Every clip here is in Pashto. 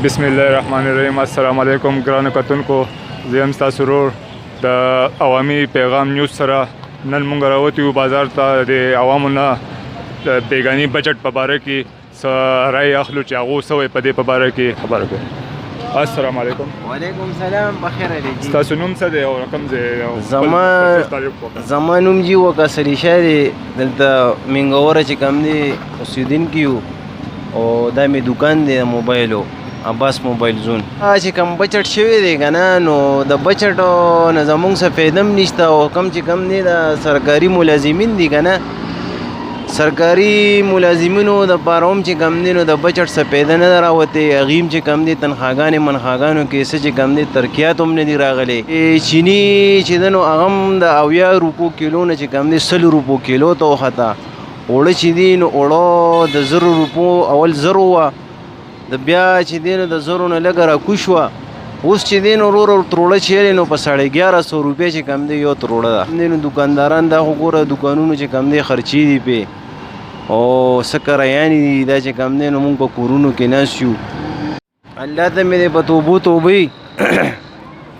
بسم الله الرحمن الرحیم. السلام علیکم ګرانو کتونکو، زه یم ستاسو ورور د عوامي پیغام نیوز سره. نن موږ راوتي یو بازار ته د عوامو نه د بیګاني بجټ په باره کې څه رایې اخلو چې هغو څه وایي په دې په باره کې خبره کوو. السلام علیکم. وعلیکم سلام. بخیر دی جی. ستاسو نوم څه دی او رقم ځای؟ زما نوم جی وکاسر شه دی. دلته منګوره چې کوم دی اوسیدونکي یو او دا مې دوکان دی د موبایلو، عباس موبایل زون. چې کوم بچټ شوی دی که نه، نو د بچټو نه زمونږ څه فایده هم نشته. او کوم چې کوم دی د سرکاري ملازمین دي که نه، سرکاري ملازمینو دپاره هم چې کوم دی نو د بچټ څه فایده نه ده راوتې. هغې هم چې کوم دی تنخواګانې منخواګانو کې څه چې کوم دی ترقیات هم نه دي راغلی. چیني چې ده نو هغه هم د 70 روپو کیلو نه چې کوم دی 100 روپو کیلو ته وخته. اوړه چې دي نو اوړه د 100 روپو اول 0 وه، د بیا چې دی نو د 0 نه لږه راکوش وه. اوس چې دی نو ورو تروړه چې یې نو په 1150 روپۍ چې کوم دی یو تروړه ده. نو دوکانداران دا خو ګوره دوکانونو چې کوم دی خرچې دي پې او څه کرایانې دي. دا چې کوم دی نو مونږ په کورونو کې ناست یو. الله ته مې دی په توبو توبې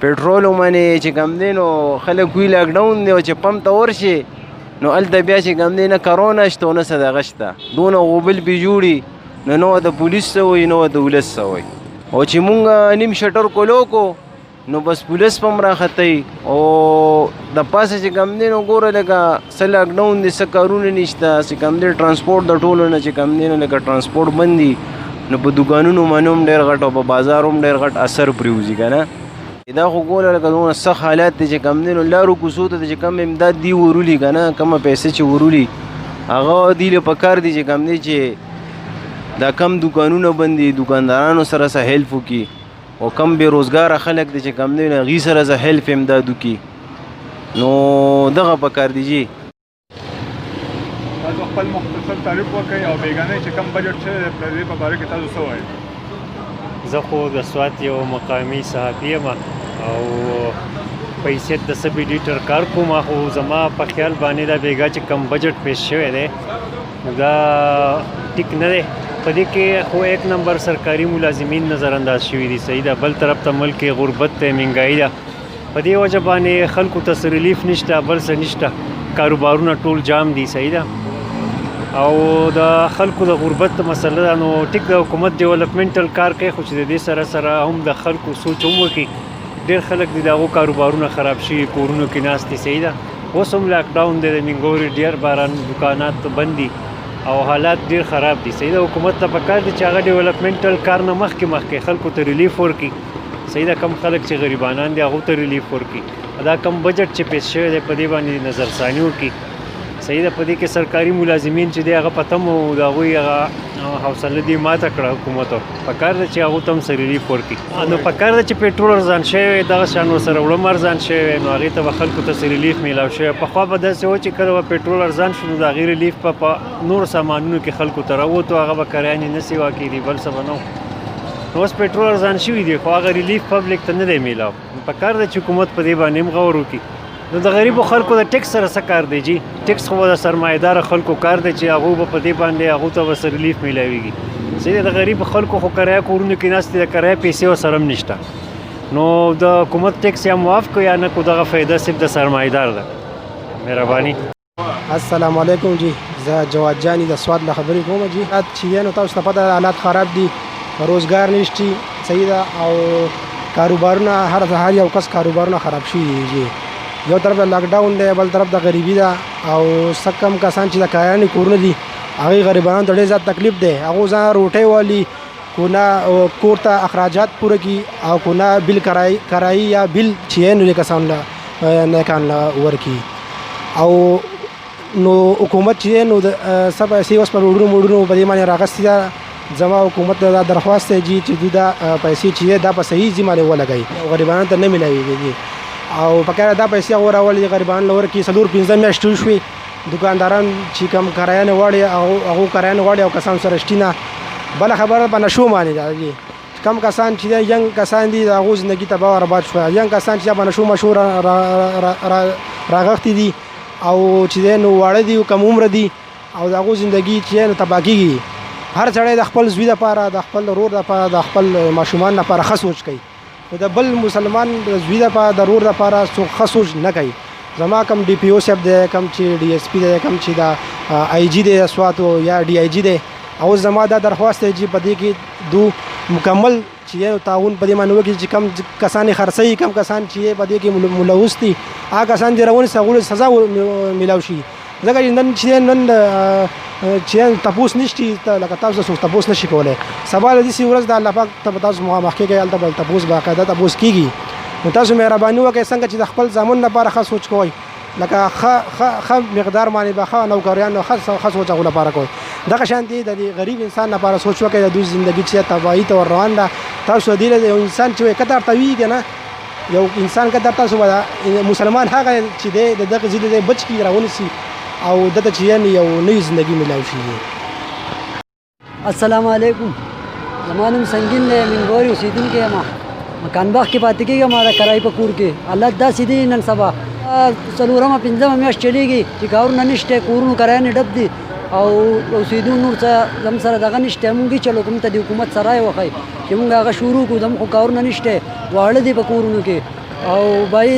پټرول ومنې چې کوم دی نو خلک وي لاکډاون دی او چې پمپ ته ورشي نو هلته بیا چې کوم دی نه کرونا شته او نه څه دغه شته. دونه غوبل پې جوړي نو د پولیس څه وایي نو د ولس څه وایي. او چې مونږ نیم شټر کولو کو نو بس پولیس په هم راختئ او د پاسه چې کوم دی نو ګوره لکه څه لاکډاون دی، څه کارونه نشته، چې کوم دی ټرانسپورټ د ټولو نه چې کوم دی نو لکه ټرانسپورټ بند دي. نو په دوکانونو باندې هم ډېر غټ او په بازار هم ډېر غټ اثر پرېوځي که نه. دا خو ګوره لکه دونه سخت حالات دی چې کوم دی نو لارو کوڅو ته چې کوم امداد دی ورولي که نه، کومه پیسې چې ورولي هغه دوی له پکار دي چې کوم دی چې دا کم دوکانونه بند دي، دوکاندارانو سره څه هیلپ وکړي او کم بېروزګاره خلک دي چې کم دی نو هغوی سره څه هیلپ امداد وکړي. نو دغه پکار دي جي. تاسو خپل مختصر تعریف وکړئ او بیګانۍ چې کم بجټ شوی دی په دې په باره کې تاسو څه وایئ؟ زه خو د سوات یو مقامي صحافي یم او په حیثیت د سب ایډیټر کار کوم. خو زما په خیال باندې دا بیګا چې کم بجټ پیش شوی دی دا ټیک نه دی. په دې کې خو 1 نمبر سرکاري ملازمین نظر انداز شوي دي. صحیح ده. بل طرف ته ملک کې غربت ته مهنګایي ده. په دې وجه باندې خلکو ته څه ریلیف نشته، بل څه نشته. کاروبارونه ټول جام دي. صحیح ده. او د خلکو د غربت مسله ده. نو ټیک د حکومت ډیولپمنټل کار کوي، خو چې د دې سره سره هم د خلکو سوچ هم وکړي. ډېر خلک دي د هغو کاروبارونه خراب شوي، کورونو کې ناست دي. صحیح ده. اوس هم لاکډاون دی، د منګورې ډېر باران دکانات بند دي او حالات ډیر خراب دي. صحیح ده. حکومت ته پکار دي چې هغه ډیولپمنټل کار نه مخکې خلکو ته ریلیف ورکړي. صحیح ده. کم خلک چې غریبانان دي هغو ته ریلیف ورکړي. دا کم بجټ چې پیش شوی دی په دې باندې نظرثاني وکړي. صحیح ده. په دې کې سرکاري ملازمین چې دی هغه په تمه و، د هغوی هغه حوصله دې ماته کړه حکومتو. پکار ده چې هغو ته هم څه ریلیف ورکړي. نو پکار ده چې پېټرول ارزان شوی وی، دغه شان ورسره وړه هم ارزان شوی وی، نو هغې ته به خلکو ته څه ریلیف میلاو شوی. پخوا به داسې و چې کله به پېټرول ارزان شو نو د هغې ریلیف په نورو سامانونو کې خلکو ته راووتو، هغه به کرایانې نه سیوا کېدي، بل څه به نه و. نو اوس پېټرول ارزان شوي دي خو هغه ریلیف پبلک ته نه دی میلاو. پکار ده چې حکومت په دې باندې هم غور وکړي. نو د غریبو خلکو د ټیکس سره څه کار دی جي؟ ټیکس خو د سرمایه‌داره خلکو کار دی چې هغو به په دې باندې هغو ته به څه ریلیف میلاویږي. صحیح ده. د غریب خلکو خو کرایه کورونو کې ناست دي، د کرایه پیسې ورسره هم نشته. نو د حکومت ټیکس یا معاف کړو یا نه کړو، دغه فایده صرف د سرمایه‌دار ده. مهرباني. السلام علیکم جی. زه جواد جانی د سواد له خبرې کوم جی. چې دی نو تاسو ته پته حالات خراب دي، روزګار نشتی. صحیح ده. او کاروبارونه هر یو کس کاروبارونه خراب شوي دي جی. یو طرف د لاکډاون دی، بل طرف د غریبي ده. او څه کم کسان چې د کارایانې کورونه دي هغوی غریبانو ته ډېر زیات تکلیف دی. هغو ځان روټۍ والي، کو نه کور ته اخراجات پوره کړي او کو نه بل کرایي یا بل چې یې نو دې کسانو له نیکان له ورکړي. او نو حکومت چې نو د څه پیسې اوس په روډونو موډونو په دې باندې راغستې ده. زما حکومت ته دا درخواست دی جي چې دوی دا پیسې چې دی دا په صحیح ځای باندې ولګوي او غریبانو ته نه میلاویږي. او پکاره دا پیسې هغو راولي غریبانو له ورکړي. 4-5 میاشتې شوې دکانداران چې کم کرایانې غواړي هغو کرایانې غواړي او کسان سره شتي نه. بله خبره په نشو باندې ده جي. کم کسان چې دی ینګ کسان دي د هغو زندګي تباه او برباد شوه. ینګ کسان چې په نشو مشو راغښتي دي او چې دی نو واړه دي او کم عمره دي او د هغو زندګي چې نو تباه کېږي. هر سړی د خپل زوی دپاره د خپل ورور دپاره د خپل ماشومان دپاره ښه سوچ کوي خو د بل مسلمان د زوی دپاره د ورور دپاره څوک ښه سوچ نه کوي زما کم ډي پی او صاحب دی کم چې ډي ایس پي دی کم چې دا آی جي دی سواتو یا ډي آی جي دی او زما دا درخواست دی چې په دې کې دو مکمل چې تعاون په دې باندې وکړي چې کم کسان خرڅوي کم کسان چې په دې کې ملوث دي هغه کسان چې رواني هغوی سزا میلاو شي ځکه چې نن چې تپوس نشتی لکه تاسو څوک تپوس نشي کولی سبا د داسې ورځ د الله پاک ته به تاسو مخامخ کېږئ هلته به تپوس باقاعده تپوس کېږي نو تاسو مهرباني وکړئ څنګه چې د خپل زامن لپاره ښه سوچ کوئ لکه ښه مقدار باندې به ښه نوکریان ښه سوچ هغو لپاره کوئ دغه شانتې د دې غریب انسان لپاره سوچ وکړئ د دوی زندګي چې تباهي ته ور روان ده تاسو دې له یو انسان چې وایي کتار ته ویږي نه یو انسان کتار تاسو به مسلمان هغه چې دی د دغه ضد دی بچ کړي راونیسي او دته چې یو نوې زندګي میلاو شي. السلام علیکم زما نوم سنگین دی منګوري اوسېدونکی یم مکان باغ کې پاتې کېږم د کرایي په کور کې حالت داسې دي نن سبا څلورمه پنځمه میاشت چلېږي چې کارونه نشته کورونو کرایه نه ډب دي او اوسېدو نور څه زموږ سره دغه نشته مونږ یې چلو کوم ته د حکومت سرای وښی چې مونږ هغه شروع کړو زموږ خو کارونه نشته واړه دي په کورونو کې او بای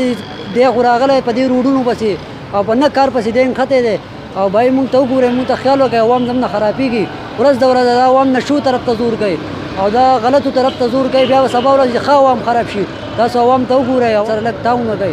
دی خو راغلی په دې روډونو پسې او په نه کار پسې دی نښتی دی او بای مونږ ته وګورئ مونږ ته خیال وکړئ عوام زموږ نه خرابېږي ورځ د ورځه دا عوام نشو طرف ته زور کوي او دا غلطو طرف ته زور کوي بیا به سبا ورځ ښه عوام خراب شي تاسو عوام ته وګورئ او سره لږ تعاون وکړئ